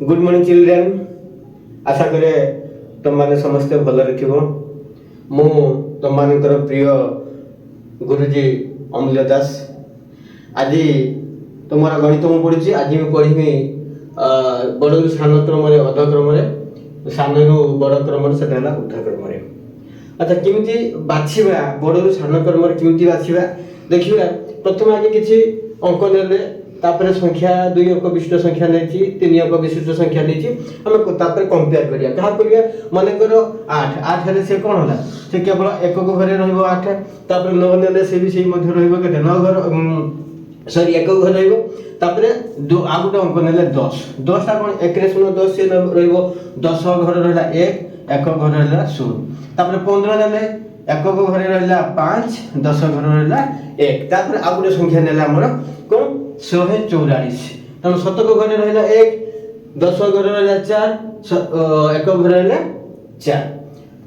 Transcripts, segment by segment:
Good morning children. आशा करे तुम मैंने समस्ते भलरे थिबो। मु तुम मानकर प्रिय गुरुजी अमूल्य दास। आज तुम्हारा गणित मु पढ़ी। आज मैं पढ़ी बड़ू सान क्रम अध क्रम सानू बड़ क्रम से ऊर्ध क्रम। अच्छा केमती बाछिबा बड़ू सान क्रम केमती बाछिबा देखिबा। प्रथम आगे किछि अंक नेले तापर संख्या 2 अंक विशिष्ट संख्या नेछि 3 अंक विशिष्ट संख्या नेछि हम तापर कंपेयर करिया। कहा करिया माने करो 8 8 हेले से कोन होला से केवल एक घरे रहइबो 8 तापर 9 नेले से भी सेही मध्ये रहइबो केते 9 घर सॉरी एक घर रहइबो तापर आ गुटे अंक नेले 10 10 ता कोन 1 रे 0 10 से रहइबो 10 घर रहला 1 एक घर रहला 0 तापर 15 नेले एक घरे रहला 5 10 घर रहला 1 तापर आ गुटे संख्या नेला हमर कोन 144 तब 7 घरे रहला 1 10 घरे रहला 4 एक घरे रहला 4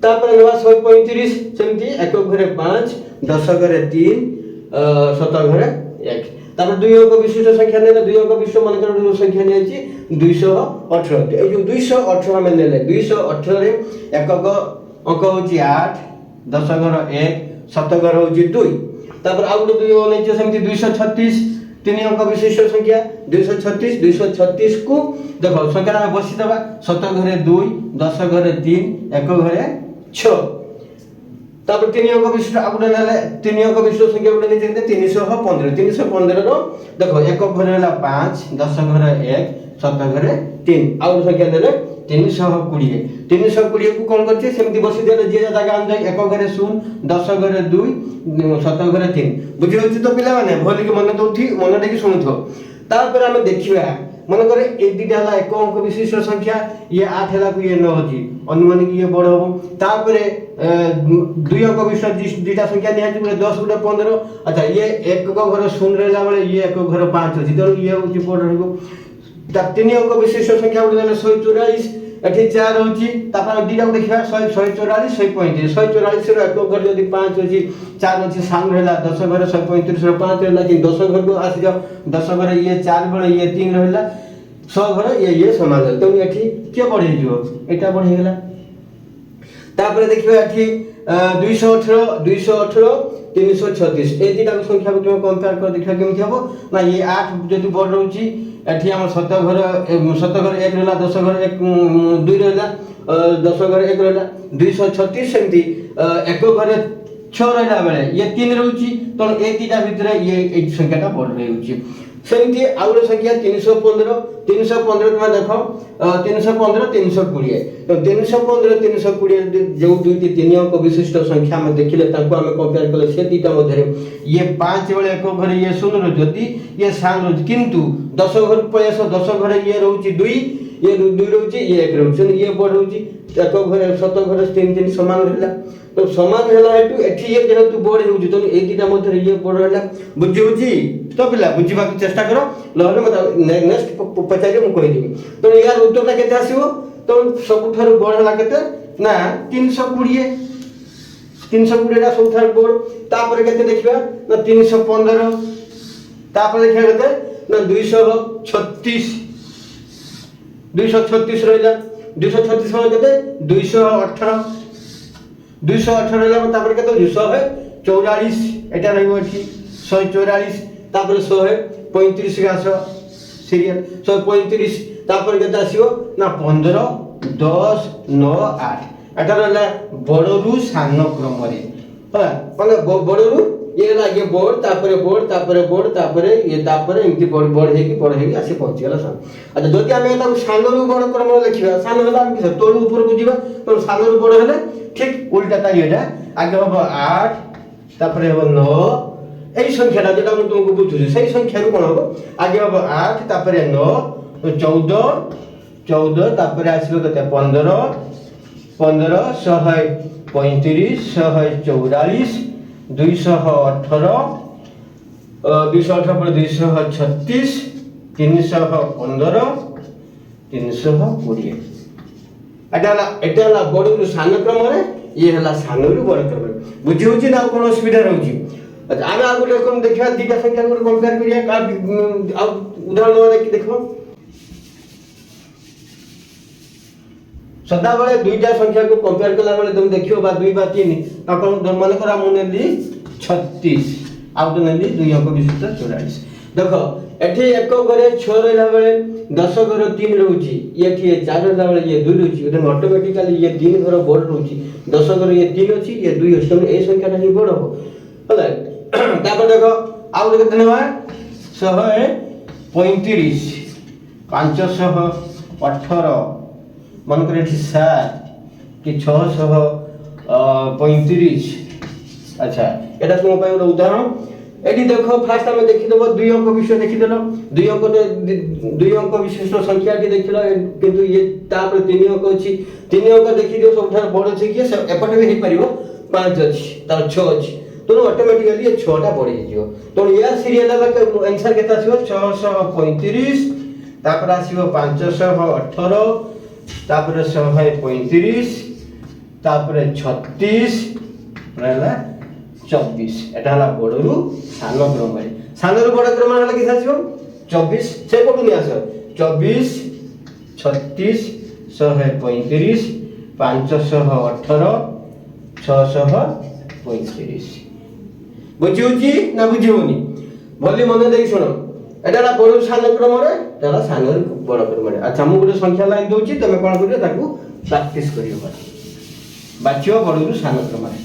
तापर रहला 135 सेमती एक घरे 5 10 घरे 3 7 घरे 1 तापर 2 अंक विशिष्ट संख्या नेला 2 अंक विशिष्ट मन कर संख्या नेछि 218 ए जो 218 हम नेले 218 रे एक अंक होछि 8 10 घर 1 7 घर होछि 2 तापर आ गुटे 2 नेछि सेमती 236 3 अंक विशिष्ट संख्या 236 को देखो संख्या में बसी दबा 7 घरे 2 10 घरे 3 एक घरे 6 तापर 3 अंक विशिष्ट आगुडे नेले 3 अंक विशिष्ट संख्या गुडे नेते 315 रो देखो एक घरे होला 5 10 घरे 1 7 घरे 3 आउ संख्या नेले 320 को कोन करछे सेमति बसी देले जे जगह आन जाय एक घरे 0 10 घरे 2 7 घरे 3 बुझि होछि तो पिला माने भली के मन दोथि मन देखि सुनथो। तापर हम देखिबा मन करे ए दिटा हला एक अंक विशिष्ट संख्या ये 8 हला को ये 9 होछि अनुमान कि ये बड़ हो तापर 2 अंक विशिष्ट दिटा संख्या निहाति गुटे 10 गुटे 15 अच्छा ये एक को घर 0 रहला बेले ये एक घर 5 होछि तो ये होछि बड़ रहबो ता 3 अंक विशिष्ट संख्या गुटे 144 एठी 4 होछि तापर दिटा को देखिबा 144 135 144 रो एक घर जदी 5 होछि 4 होछि सामने रहला 10 घर 135 रो 5 रहला कि 10 घर को आसी जाओ 10 घर ये 4 बेले ये 3 रहला 100 घर ये समान है तो एठी के बढ़े जो एटा बढ़े गेला। तापर देखिबा एठी 218 336 ए दिटा को संख्या को कंपेयर कर देखा केमति हबो ना ये 8 जदी बड़ रहउची एठी हम 7 घर 1 रहला 10 घर 1 2 रहला 10 घर 1 रहला 236 सेमति एक घर 6 रहला बेले ये 3 रहउची तो ए दिटा भितरे ये संख्याटा बड़ रहउची सेमति आउर संख्या 315 में देखो 315 320 तो 315 320 जो दुईटी 3 अंक विशिष्ट संख्या में देखिले ताको हम कंपेयर करले से दीटा मध्ये ये 5 बेले एक घर ये 0 जदी ये 7 किंतु 10 घर पयस 10 घर ये रहउची 2 ये 2 रहउची ये 1 रहउची ये बड़ रहउची एक घर 7 घर 3 समान रहला तो समान हैला हेतु एठी ये जेहेतु बड़ हेउची तो ए दीटा मध्ये ये बड़ रहला बुझि होची तो पिला बुझिबा के चेष्टा करो लहरे मत नेक्स्ट पचारे मु कहि देबी तो यार उत्तरटा केते आसीबो तो सब थारु बड़ हला केते ना 320 टा सब थारु बड़ तापर केते देखिबा ना 315 तापर देखिबा केते ना 236 रहला 236 हो केते 218 रहला तापर केते 244 एटा रहइबो एठी 144 तापर 135 गास सीरियल 135 तापर केते आसीबो ना 15 10 9 8 एटा रहला बड़रू सान क्रम रे होला माने बड़रू ये लागे बोर्ड तापर ये तापर एमती बड़ हेकी आसी पहुंची गेला सान। अच्छा जदि हम एटा सानरू बड़ क्रम लिखिबा सान होला हम कि तोर ऊपर को जीवा तो सानरू बड़ हेले ठीक उल्टा ता एटा आगे हो 8 तापर हो 9 এই সংখ্যাটা যেটা আমি তোমাকে বুঝুছি সেই সংখ্যার কোন হবে আগে হবে 8 তারপরে 9 14 তারপরে আসবে কত 15 135 144 218 218 पर 236 315 320 এটা বড় সান ক্রমরে ये हला सानरू बड़ क्रम बुझी होची ना कोन असुविधा रहउची। अच्छा आमे आ गुटे कोन देखिबा दीटा संख्या को कंपेयर करिया का उदाहरण देखि देखो सदाबले दुईटा संख्या को कंपेयर कला बेले तुम देखियो बा 2 बा 3 अपन मन करा मु नेली 36 आउ तो नेली 2 अंक विशिष्ट 44 देखो एठी एक घरे 6 रहला बेले 10 घरे 3 रहउची एठी 4 रहला बेले ये 2 रहउची उधर ऑटोमेटिकली ये 3 घर बड़ रहउची 10 घरे ये 3 अछि ये 2 अछि तो ए संख्या नहीं बड़ हो होला तापर देखो आउ केते नेबा 135 518 मन करे 7 कि 635 अच्छा एटा तुम पाए एक उदाहरण एटी देखो फास्ट हमें देखि देबो 2 अंक विषय देखि देलो 2 अंक विशिष्ट संख्या के देखिलो किंतु ये तापर 3 अंक अछि 3 अंक देखि दियो सबठार बड़ अछि कि एपटे भी हे परिबो 5 अछि तार 6 अछि तो ऑटोमेटिकली ये 6 टा बढ़ि जियो तो या सीरियल का आंसर केता आसीबो 635 तापर आसीबो 518 तापर 135 तापर 36 रहला 24 एटा हला बडरू सानो क्रम रे सानो बड क्रम हला कि आसीबो 24 से पटु नि आसो 24 36 135 518 635 बुझिउची ना बुझिउनी भली मन देई सुनो एटा बडरू सानो क्रम रे एटा सानो बड क्रम रे अच्छा मु गुटे संख्या लाइन दोची तमे कोन करियो ताकू प्रैक्टिस करियो बाचियो बडरू सानो क्रम रे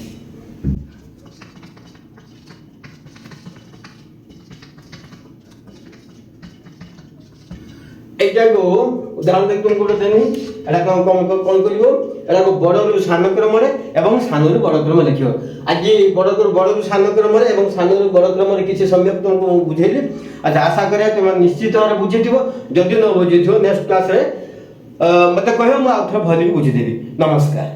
एटा को उदाहरण देख तुमको देनी एटा कोन करियो एटा को बडरू सानो क्रम रे एवं सानोरु बड क्रम लिखियो आज बडरू सानो क्रम रे एवं सानोरु बड क्रम रे किछि सम्यक तुमको बुझेली अच्छा आशा करे तुम निश्चित भाବରେ बुझिथिबो जदि न बुझिथिबो नेक्स्ट क्लास रे मते कहयो म आउथरा भली बुझि देबी नमस्कार।